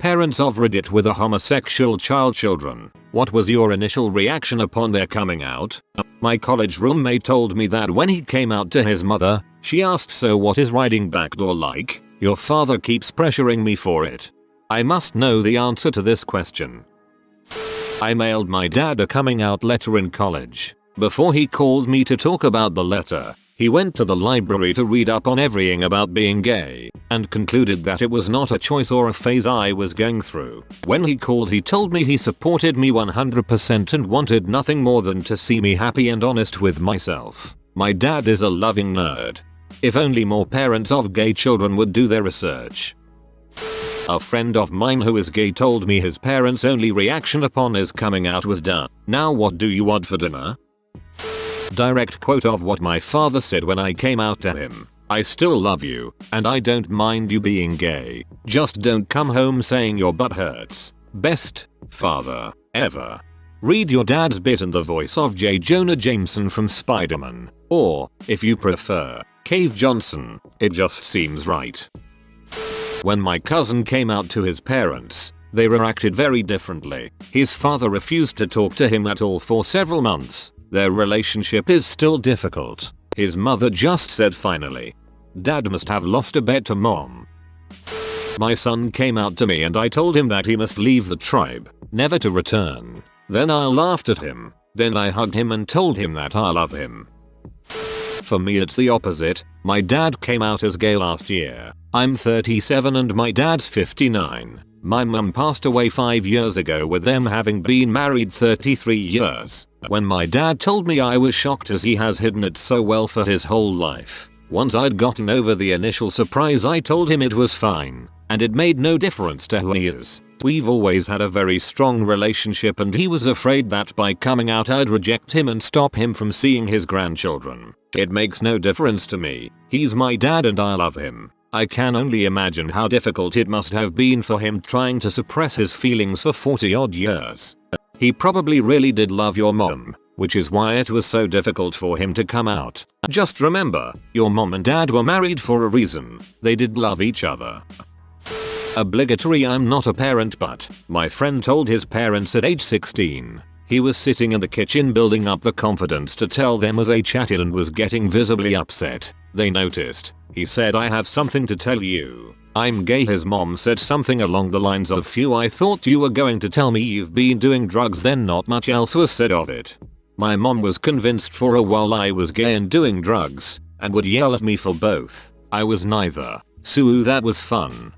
Parents of Reddit with a homosexual children. What was your initial reaction upon their coming out? My college roommate told me that when he came out to his mother, she asked, "So what is riding backdoor like? Your father keeps pressuring me for it." I must know the answer to this question. I mailed my dad a coming out letter in college. Before he called me to talk about the letter, he went to the library to read up on everything about being gay, and concluded that it was not a choice or a phase I was going through. When he called, he told me he supported me 100% and wanted nothing more than to see me happy and honest with myself. My dad is a loving nerd. If only more parents of gay children would do their research. A friend of mine who is gay told me his parents' only reaction upon his coming out was, "Duh, now what do you want for dinner?" Direct quote of what my father said when I came out to him: "I still love you, and I don't mind you being gay. Just don't come home saying your butt hurts. Best father ever." Read your dad's bit in the voice of J. Jonah Jameson from Spider-Man, or, if you prefer, Cave Johnson. It just seems right. When my cousin came out to his parents, they reacted very differently. His father refused to talk to him at all for several months. Their relationship is still difficult. His mother just said finally, "Dad must have lost a bet to mom." My son came out to me and I told him that he must leave the tribe, never to return. Then I laughed at him. Then I hugged him and told him that I love him. For me it's the opposite. My dad came out as gay last year. I'm 37 and my dad's 59. My mum passed away 5 years ago with them having been married 33 years. When my dad told me, I was shocked as he has hidden it so well for his whole life. Once I'd gotten over the initial surprise, I told him it was fine, and it made no difference to who he is. We've always had a very strong relationship and he was afraid that by coming out I'd reject him and stop him from seeing his grandchildren. It makes no difference to me. He's my dad and I love him. I can only imagine how difficult it must have been for him trying to suppress his feelings for 40 odd years. He probably really did love your mom, which is why it was so difficult for him to come out. Just remember, your mom and dad were married for a reason. They did love each other. Obligatory. I'm not a parent, but my friend told his parents at age 16. He was sitting in the kitchen building up the confidence to tell them as they chatted and was getting visibly upset. They noticed. He said, "I have something to tell you. I'm gay." His mom said something along the lines of, "Phew, I thought you were going to tell me you've been doing drugs." Then not much else was said of it. My mom was convinced for a while I was gay and doing drugs, and would yell at me for both. I was neither. So that was fun.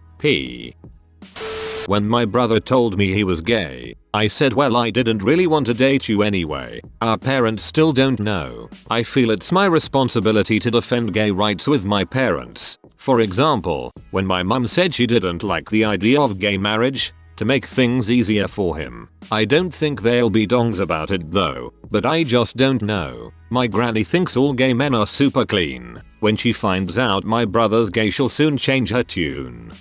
When my brother told me he was gay, I said, "Well, I didn't really want to date you anyway. Our parents still don't know. I feel it's my responsibility to defend gay rights with my parents." For example, when my mum said she didn't like the idea of gay marriage, to make things easier for him. I don't think they'll be dongs about it though, but I just don't know. My granny thinks all gay men are super clean. When she finds out my brother's gay, she'll soon change her tune.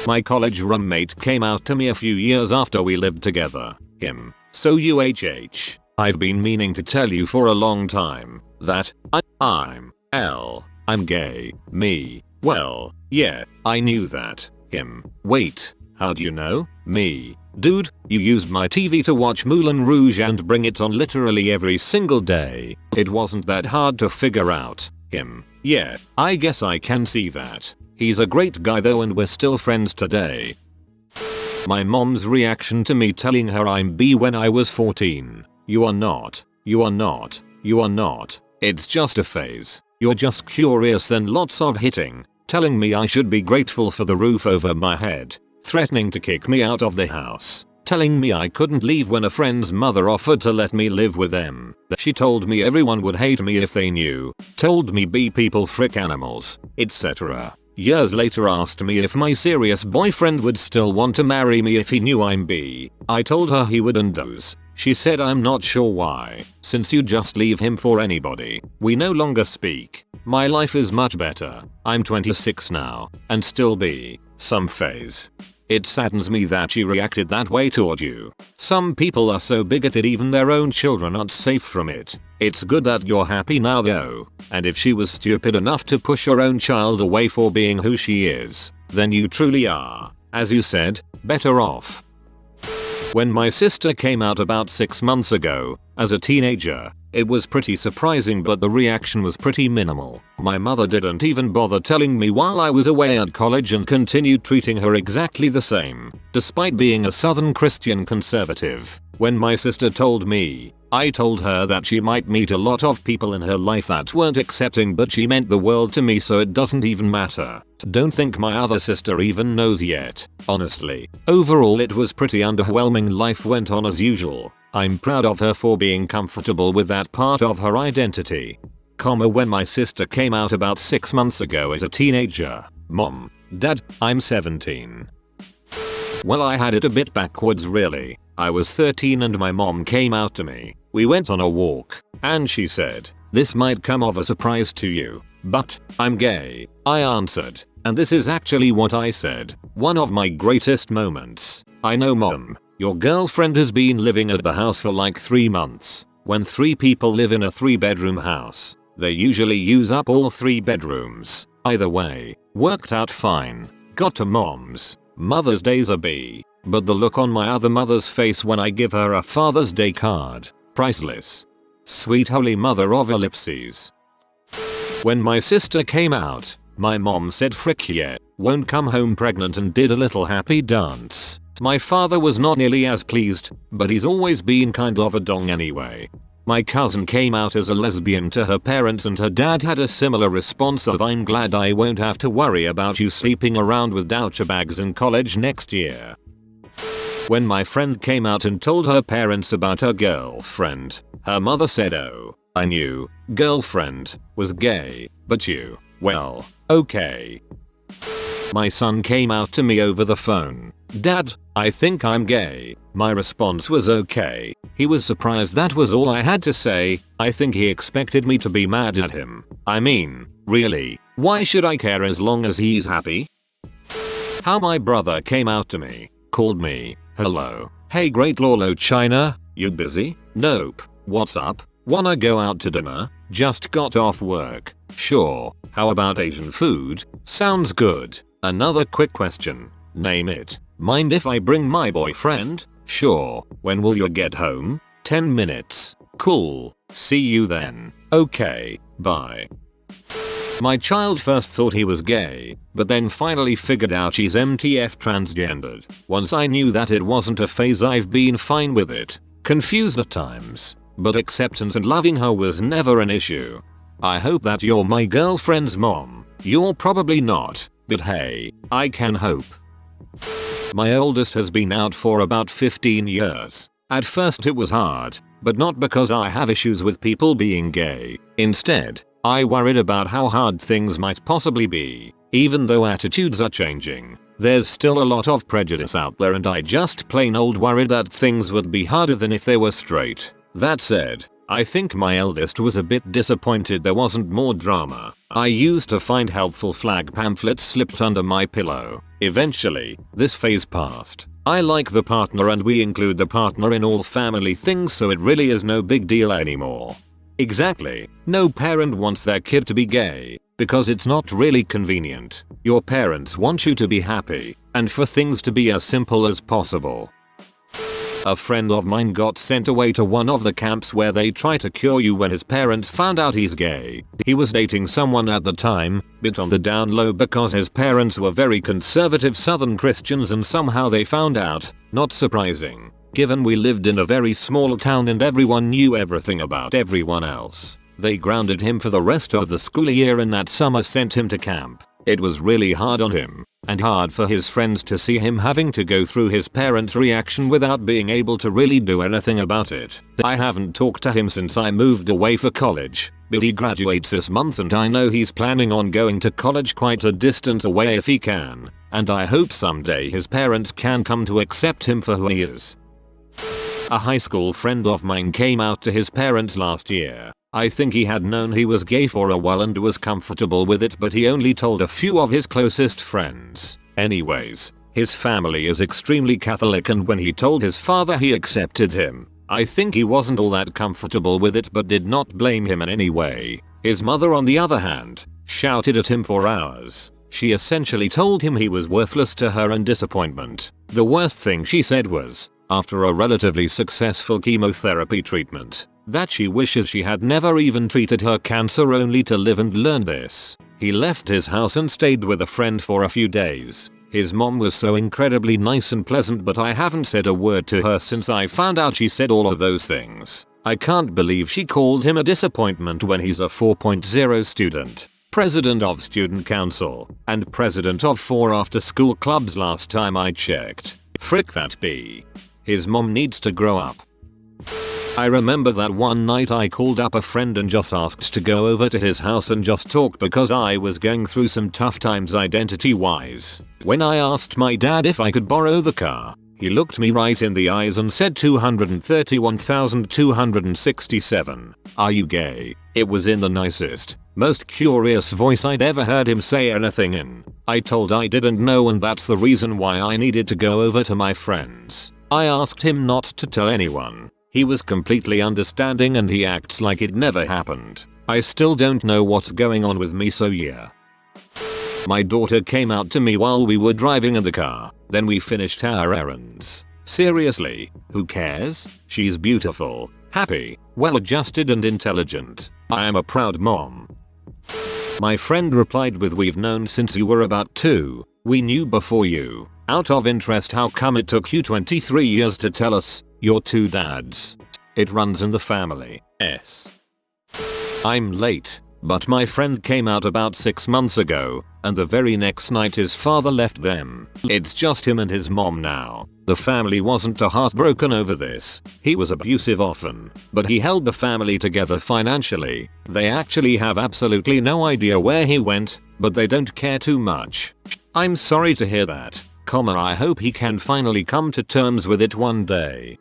My college roommate came out to me a few years after we lived together. Him. "So I've been meaning to tell you for a long time that I'm gay." Me. "Well, yeah, I knew that." Him. "Wait, how do you know?" Me. "Dude, you used my TV to watch Moulin Rouge and bring it on literally every single day. It wasn't that hard to figure out." Him. "Yeah, I guess I can see that. He's a great guy though and we're still friends today." My mom's reaction to me telling her I'm bi when I was 14. "You are not. You are not. You are not. It's just a phase. You're just curious." Then lots of hitting. Telling me I should be grateful for the roof over my head. Threatening to kick me out of the house. Telling me I couldn't leave when a friend's mother offered to let me live with them. She told me everyone would hate me if they knew. Told me bi people frick animals, etc. Years later asked me if my serious boyfriend would still want to marry me if he knew I'm bi. I told her he wouldn't. She said, "I'm not sure why, since you just leave him for anybody." We no longer speak. My life is much better. I'm 26 now, and still bi. Some phase. It saddens me that she reacted that way toward you. Some people are so bigoted even their own children aren't safe from it. It's good that you're happy now though, and if she was stupid enough to push her own child away for being who she is, then you truly are. As you said, better off. When my sister came out about 6 months ago, as a teenager, it was pretty surprising, but the reaction was pretty minimal. My mother didn't even bother telling me while I was away at college and continued treating her exactly the same, despite being a Southern Christian conservative. When my sister told me, I told her that she might meet a lot of people in her life that weren't accepting, but she meant the world to me, so it doesn't even matter. Don't think my other sister even knows yet. Honestly, overall it was pretty underwhelming. Life went on as usual. I'm proud of her for being comfortable with that part of her identity. When my sister came out about 6 months ago as a teenager. Mom, Dad, I'm 17. Well, I had it a bit backwards really. I was 13 and my mom came out to me. We went on a walk, and she said, "This might come of a surprise to you, but I'm gay." I answered, and this is actually what I said. One of my greatest moments. "I know, Mom. Your girlfriend has been living at the house for like 3 months. When 3 people live in a 3-bedroom house, they usually use up all 3 bedrooms. Either way, worked out fine. Got to Mom's Mother's Day's a B, but the look on my other mother's face when I give her a Father's Day card, priceless. Sweet Holy Mother of Ellipses." When my sister came out, my mom said frick yeah, won't come home pregnant, and did a little happy dance. My father was not nearly as pleased, but he's always been kind of a dong anyway. My cousin came out as a lesbian to her parents, and her dad had a similar response of "I'm glad I won't have to worry about you sleeping around with doucher bags in college next year." When my friend came out and told her parents about her girlfriend, her mother said, "Oh, I knew, girlfriend, was gay, but you, well, okay." My son came out to me over the phone. "Dad, I think I'm gay." My response was okay. He was surprised, that was all I had to say. I think he expected me to be mad at him. I mean, really, why should I care as long as he's happy? How my brother came out to me, called me, "Hello, hey Great Lolo China, you busy? Nope, what's up? Wanna go out to dinner? Just got off work. Sure, how about Asian food? Sounds good. Another quick question. Name it. Mind if I bring my boyfriend? Sure. When will you get home? 10 minutes. Cool. See you then. Okay, bye." My child first thought he was gay, but then finally figured out she's MTF transgendered. Once I knew that it wasn't a phase, I've been fine with it. Confused at times, but acceptance and loving her was never an issue. I hope that you're my girlfriend's mom. You're probably not, but hey, I can hope. My oldest has been out for about 15 years. At first it was hard, but not because I have issues with people being gay. Instead, I worried about how hard things might possibly be. Even though attitudes are changing, there's still a lot of prejudice out there, and I just plain old worried that things would be harder than if they were straight. That said, I think my eldest was a bit disappointed there wasn't more drama. I used to find helpful flag pamphlets slipped under my pillow. Eventually, this phase passed. I like the partner and we include the partner in all family things, so it really is no big deal anymore. Exactly. No parent wants their kid to be gay, because it's not really convenient. Your parents want you to be happy, and for things to be as simple as possible. A friend of mine got sent away to one of the camps where they try to cure you when his parents found out he's gay. He was dating someone at the time, but on the down low because his parents were very conservative Southern Christians, and somehow they found out. Not surprising, given we lived in a very small town and everyone knew everything about everyone else. They grounded him for the rest of the school year, and that summer sent him to camp. It was really hard on him, and hard for his friends to see him having to go through his parents' reaction without being able to really do anything about it. I haven't talked to him since I moved away for college, but he graduates this month and I know he's planning on going to college quite a distance away if he can, and I hope someday his parents can come to accept him for who he is. A high school friend of mine came out to his parents last year. I think he had known he was gay for a while and was comfortable with it, but he only told a few of his closest friends. Anyways, his family is extremely Catholic, and when he told his father, he accepted him. I think he wasn't all that comfortable with it, but did not blame him in any way. His mother, on the other hand, shouted at him for hours. She essentially told him he was worthless to her in disappointment. The worst thing she said was, after a relatively successful chemotherapy treatment, that she wishes she had never even treated her cancer, only to live and learn this. He left his house and stayed with a friend for a few days. His mom was so incredibly nice and pleasant, but I haven't said a word to her since I found out she said all of those things. I can't believe she called him a disappointment when he's a 4.0 student, president of student council, and president of 4 after school clubs last time I checked. Frick that bee. His mom needs to grow up. I remember that one night I called up a friend and just asked to go over to his house and just talk because I was going through some tough times identity wise. When I asked my dad if I could borrow the car, he looked me right in the eyes and said 231,267. Are you gay? It was in the nicest, most curious voice I'd ever heard him say anything in. I told I didn't know, and that's the reason why I needed to go over to my friends. I asked him not to tell anyone. He was completely understanding and he acts like it never happened. I still don't know what's going on with me, so yeah. My daughter came out to me while we were driving in the car, then we finished our errands. Seriously, who cares? She's beautiful, happy, well-adjusted and intelligent. I am a proud mom. My friend replied with, we've known since you were about 2. We knew before you. Out of interest, how come it took you 23 years to tell us? You're 2 dads. It runs in the family. I'm late, but my friend came out about 6 months ago, and the very next night his father left them. It's just him and his mom now. The family wasn't too heartbroken over this. He was abusive often, but he held the family together financially. They actually have absolutely no idea where he went, but they don't care too much. I'm sorry to hear that. I hope he can finally come to terms with it one day.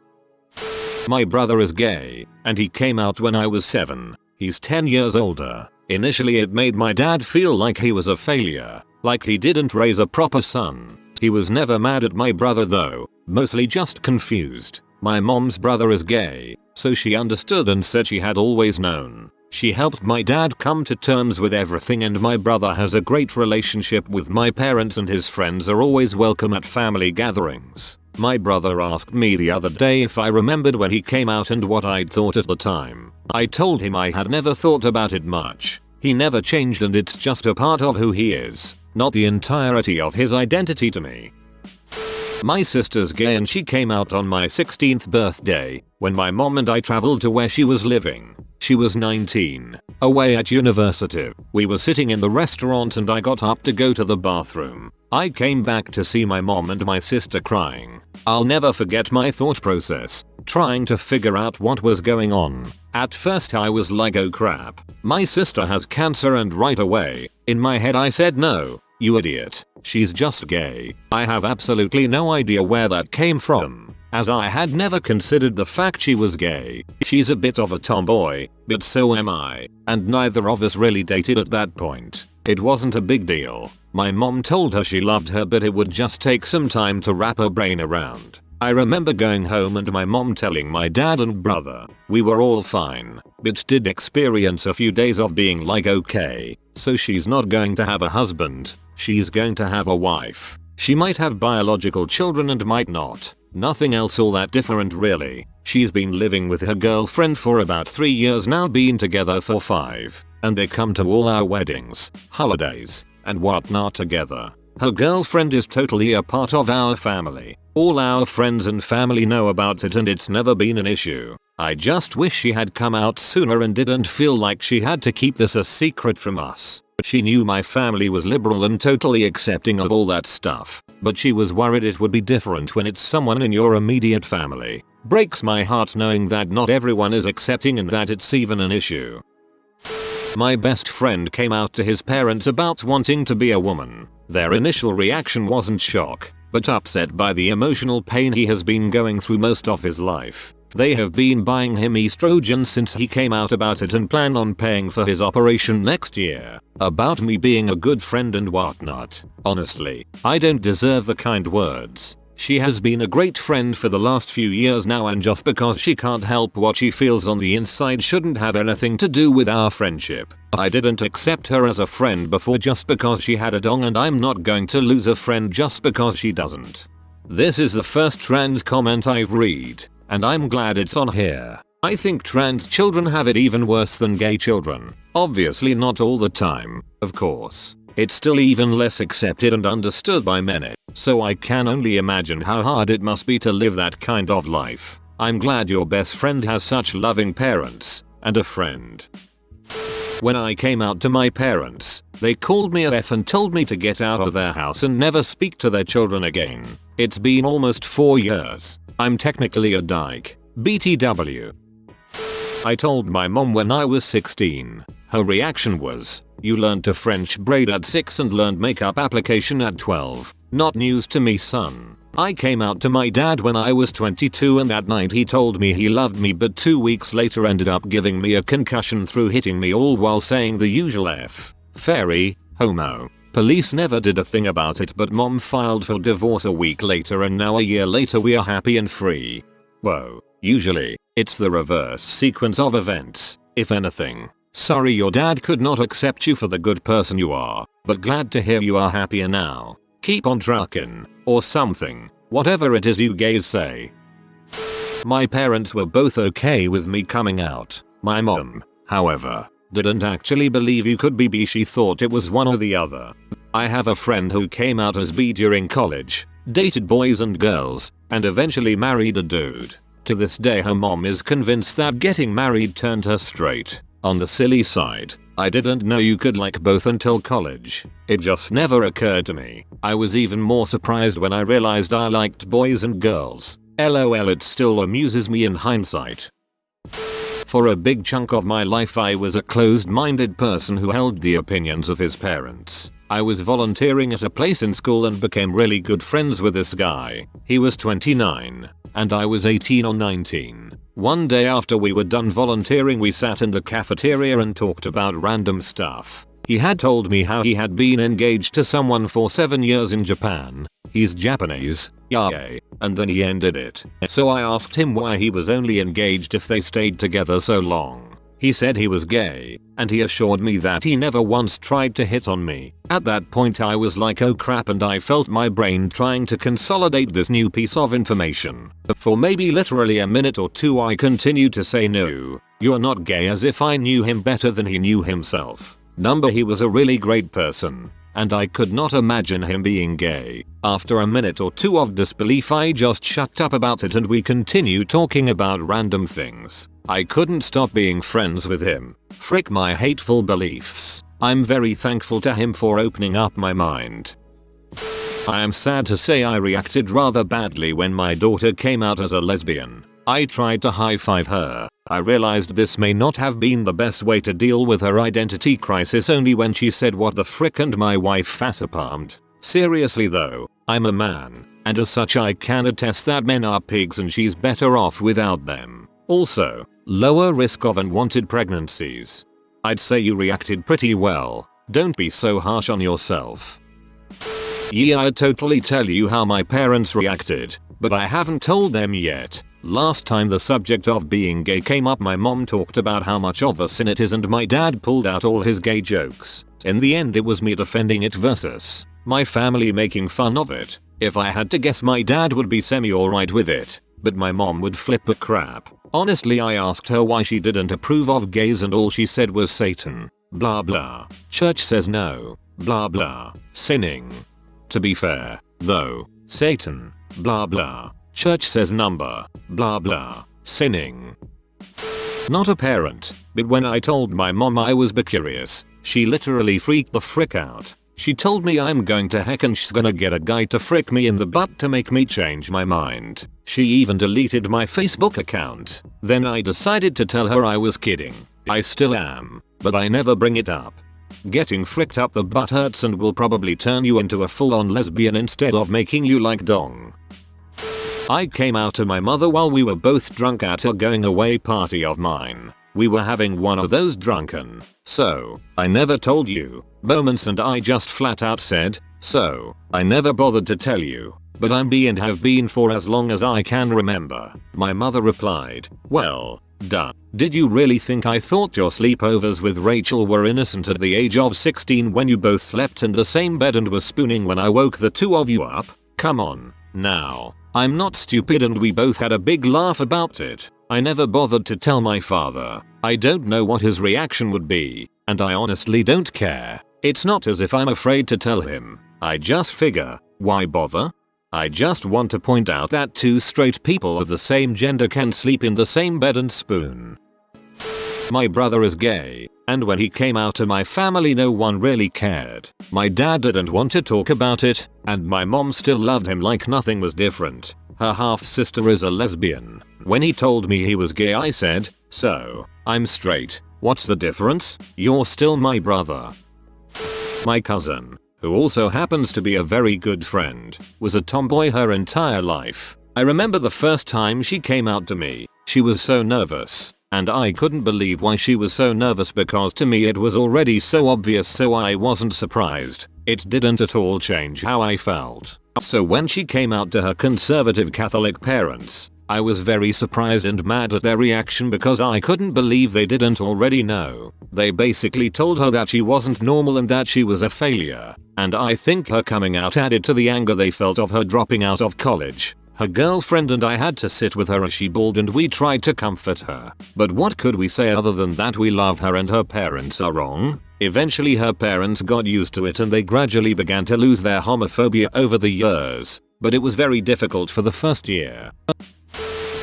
My brother is gay, and he came out when I was 7. He's 10 years older. Initially it made my dad feel like he was a failure, like he didn't raise a proper son. He was never mad at my brother though, mostly just confused. My mom's brother is gay, so she understood and said she had always known. She helped my dad come to terms with everything, and my brother has a great relationship with my parents and his friends are always welcome at family gatherings. My brother asked me the other day if I remembered when he came out and what I'd thought at the time. I told him I had never thought about it much. He never changed and it's just a part of who he is, not the entirety of his identity to me. My sister's gay and she came out on my 16th birthday, when my mom and I traveled to where she was living. She was 19, away at university. We were sitting in the restaurant and I got up to go to the bathroom. I came back to see my mom and my sister crying. I'll never forget my thought process, trying to figure out what was going on. At first I was like, oh crap, my sister has cancer, and right away, in my head I said, no, you idiot, she's just gay. I have absolutely no idea where that came from, as I had never considered the fact she was gay. She's a bit of a tomboy, but so am I, and neither of us really dated at that point. It wasn't a big deal. My mom told her she loved her, but it would just take some time to wrap her brain around. I remember going home and my mom telling my dad and brother. We were all fine, but did experience a few days of being like, okay, so she's not going to have a husband, she's going to have a wife. She might have biological children and might not. Nothing else all that different really. She's been living with her girlfriend for about 3 years now, been together for 5, and they come to all our weddings, holidays, and whatnot together. Her girlfriend is totally a part of our family. All our friends and family know about it and it's never been an issue. I just wish she had come out sooner and didn't feel like she had to keep this a secret from us. She knew my family was liberal and totally accepting of all that stuff, but she was worried it would be different when it's someone in your immediate family. Breaks my heart knowing that not everyone is accepting and that it's even an issue. My best friend came out to his parents about wanting to be a woman. Their initial reaction wasn't shock, but upset by the emotional pain he has been going through most of his life. They have been buying him estrogen since he came out about it and plan on paying for his operation next year. About me being a good friend and whatnot. Honestly, I don't deserve the kind words. She has been a great friend for the last few years now, and just because she can't help what she feels on the inside shouldn't have anything to do with our friendship. I didn't accept her as a friend before just because she had a dong, and I'm not going to lose a friend just because she doesn't. This is the first trans comment I've read, and I'm glad it's on here. I think trans children have it even worse than gay children. Obviously not all the time, of course. It's still even less accepted and understood by many, so I can only imagine how hard it must be to live that kind of life. I'm glad your best friend has such loving parents, and a friend. When I came out to my parents, they called me a F and told me to get out of their house and never speak to their children again. It's been almost 4 years. I'm technically a dyke. BTW. I told my mom when I was 16. Her reaction was, "You learned to French braid at 6 and learned makeup application at 12. Not news to me, son." I came out to my dad when I was 22, and that night he told me he loved me, but 2 weeks later ended up giving me a concussion through hitting me, all while saying the usual F, fairy, homo. Police never did a thing about it, but mom filed for divorce a week later, and now a year later we are happy and free. Whoa. Usually, it's the reverse sequence of events, if anything. Sorry your dad could not accept you for the good person you are, but glad to hear you are happier now. Keep on truckin', or something, whatever it is you gays say. My parents were both okay with me coming out. My mom, however, didn't actually believe you could be bi. She thought it was one or the other. I have a friend who came out as bi during college, dated boys and girls, and eventually married a dude. To this day her mom is convinced that getting married turned her straight. On the silly side, I didn't know you could like both until college. It just never occurred to me. I was even more surprised when I realized I liked boys and girls. LOL, it still amuses me in hindsight. For a big chunk of my life I was a closed-minded person who held the opinions of his parents. I was volunteering at a place in school and became really good friends with this guy. He was 29, and I was 18 or 19. One day after we were done volunteering, we sat in the cafeteria and talked about random stuff. He had told me how he had been engaged to someone for 7 years in Japan. He's Japanese, yay, and then he ended it. So I asked him why he was only engaged if they stayed together so long. He said he was gay, and he assured me that he never once tried to hit on me. At that point I was like, oh crap, and I felt my brain trying to consolidate this new piece of information. For maybe literally a minute or two I continued to say, no, you're not gay, as if I knew him better than he knew himself. He was a really great person, and I could not imagine him being gay. After a minute or two of disbelief I just shut up about it and we continued talking about random things. I couldn't stop being friends with him. Frick my hateful beliefs. I'm very thankful to him for opening up my mind. I am sad to say I reacted rather badly when my daughter came out as a lesbian. I tried to high-five her. I realized this may not have been the best way to deal with her identity crisis only when she said what the frick, and my wife facepalmed. Seriously though, I'm a man, and as such I can attest that men are pigs and she's better off without them. Also, lower risk of unwanted pregnancies. I'd say you reacted pretty well. Don't be so harsh on yourself. Yeah, I'd totally tell you how my parents reacted, but I haven't told them yet. Last time the subject of being gay came up, my mom talked about how much of a sin it is and my dad pulled out all his gay jokes. In the end it was me defending it versus my family making fun of it. If I had to guess, my dad would be semi alright with it, but my mom would flip a crap. Honestly, I asked her why she didn't approve of gays and all she said was Satan, blah blah. Church says no, blah blah. Sinning. To be fair, though, Satan, blah blah. Church says number, blah blah. Sinning. Not a parent, but when I told my mom I was bi-curious, she literally freaked the frick out. She told me I'm going to heck and she's gonna get a guy to frick me in the butt to make me change my mind. She even deleted my Facebook account. Then I decided to tell her I was kidding. I still am, but I never bring it up. Getting fricked up the butt hurts and will probably turn you into a full-on lesbian instead of making you like dong. I came out to my mother while we were both drunk at a going away party of mine. We were having one of those drunken, so I never told you moments, and I just flat out said, so I never bothered to tell you. but I'm bi and have been for as long as I can remember. My mother replied, well, duh. Did you really think I thought your sleepovers with Rachel were innocent at the age of 16 when you both slept in the same bed and were spooning when I woke the two of you up? Come on. Now, I'm not stupid and we both had a big laugh about it. I never bothered to tell my father. I don't know what his reaction would be, and I honestly don't care. It's not as if I'm afraid to tell him. I just figure, why bother? I just want to point out that two straight people of the same gender can sleep in the same bed and spoon. My brother is gay, and when he came out to my family no one really cared. My dad didn't want to talk about it, and my mom still loved him like nothing was different. Her half-sister is a lesbian. When he told me he was gay I said, so, I'm straight. What's the difference? You're still my brother. My cousin, who also happens to be a very good friend, was a tomboy her entire life. I remember the first time she came out to me, she was so nervous. And I couldn't believe why she was so nervous because to me it was already so obvious, so I wasn't surprised. It didn't at all change how I felt. So when she came out to her conservative Catholic parents, I was very surprised and mad at their reaction because I couldn't believe they didn't already know. They basically told her that she wasn't normal and that she was a failure. And I think her coming out added to the anger they felt of her dropping out of college. Her girlfriend and I had to sit with her as she bawled and we tried to comfort her. But what could we say other than that we love her and her parents are wrong? Eventually her parents got used to it and they gradually began to lose their homophobia over the years. But it was very difficult for the first year.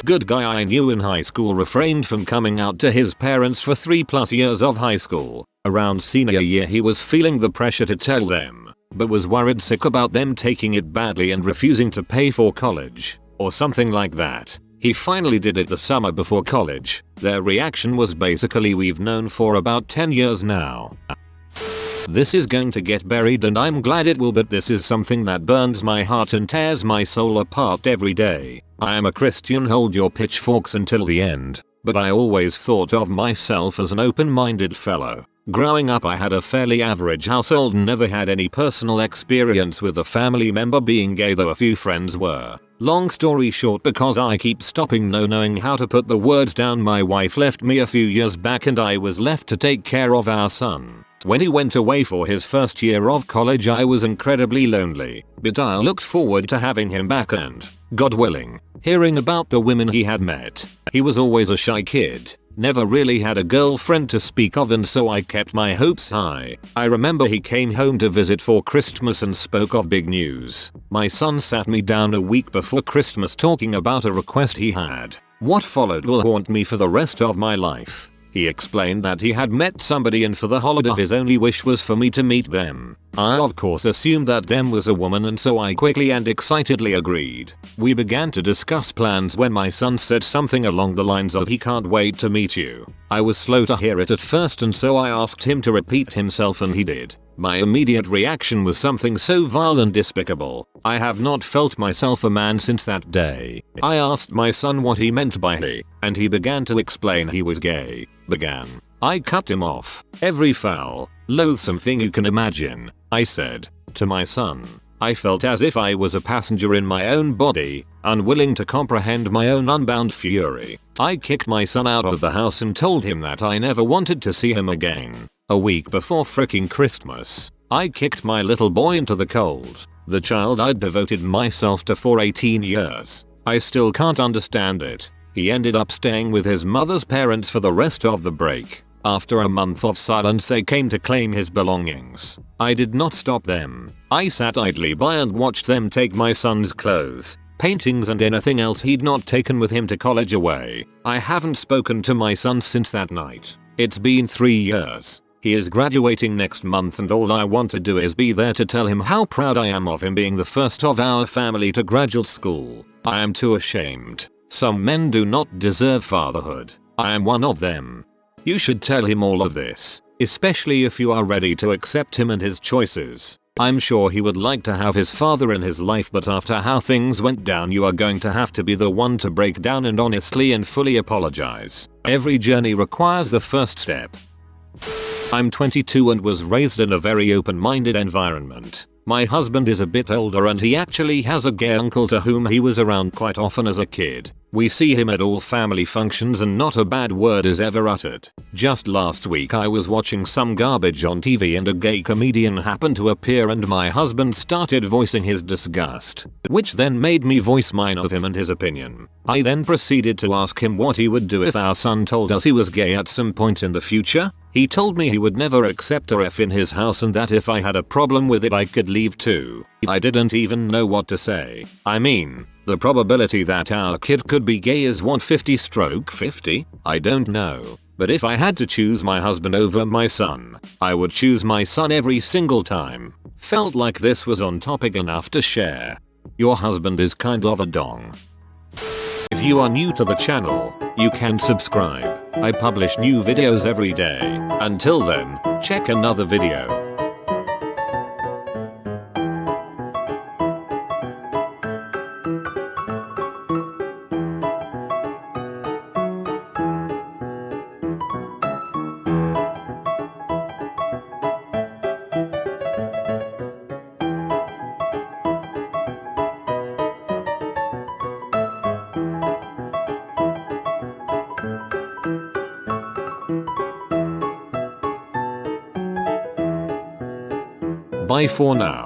Good guy I knew in high school refrained from coming out to his parents for 3+ years of high school. Around senior year he was feeling the pressure to tell them, but was worried sick about them taking it badly and refusing to pay for college, or something like that. He finally did it the summer before college. Their reaction was basically we've known for about 10 years now. This is going to get buried and I'm glad it will, but this is something that burns my heart and tears my soul apart every day. I am a Christian, hold your pitchforks until the end, but I always thought of myself as an open-minded fellow. Growing up I had a fairly average household and never had any personal experience with a family member being gay, though a few friends were. Long story short, because I keep stopping knowing how to put the words down, my wife left me a few years back and I was left to take care of our son. When he went away for his first year of college I was incredibly lonely, but I looked forward to having him back and, God willing, hearing about the women he had met. He was always a shy kid, never really had a girlfriend to speak of, and so I kept my hopes high. I remember he came home to visit for Christmas and spoke of big news. My son sat me down a week before Christmas talking about a request he had. What followed will haunt me for the rest of my life. He explained that he had met somebody and for the holiday his only wish was for me to meet them. I of course assumed that them was a woman, and so I quickly and excitedly agreed. We began to discuss plans when my son said something along the lines of he can't wait to meet you. I was slow to hear it at first and so I asked him to repeat himself and he did. My immediate reaction was something so vile and despicable. I have not felt myself a man since that day. I asked my son what he meant by he, and he began to explain he was gay. I cut him off. Every foul, loathsome thing you can imagine, I said to my son. I felt as if I was a passenger in my own body, unwilling to comprehend my own unbound fury. I kicked my son out of the house and told him that I never wanted to see him again. A week before fricking Christmas, I kicked my little boy into the cold. The child I'd devoted myself to for 18 years. I still can't understand it. He ended up staying with his mother's parents for the rest of the break. After a month of silence they came to claim his belongings. I did not stop them. I sat idly by and watched them take my son's clothes, paintings and anything else he'd not taken with him to college away. I haven't spoken to my son since that night. It's been 3 years. He is graduating next month and all I want to do is be there to tell him how proud I am of him being the first of our family to graduate school. I am too ashamed. Some men do not deserve fatherhood. I am one of them. You should tell him all of this, especially if you are ready to accept him and his choices. I'm sure he would like to have his father in his life, but after how things went down you are going to have to be the one to break down and honestly and fully apologize. Every journey requires the first step. I'm 22 and was raised in a very open-minded environment. My husband is a bit older and he actually has a gay uncle to whom he was around quite often as a kid. We see him at all family functions and not a bad word is ever uttered. Just last week I was watching some garbage on TV and a gay comedian happened to appear and my husband started voicing his disgust, which then made me voice mine of him and his opinion. I then proceeded to ask him what he would do if our son told us he was gay at some point in the future. He told me he would never accept a ref in his house and that if I had a problem with it I could leave too. I didn't even know what to say. I mean, the probability that our kid could be gay is 150/50? I don't know. But if I had to choose my husband over my son, I would choose my son every single time. Felt like this was on topic enough to share. Your husband is kind of a dong. If you are new to the channel, you can subscribe. I publish new videos every day. Until then, check another video. Bye for now.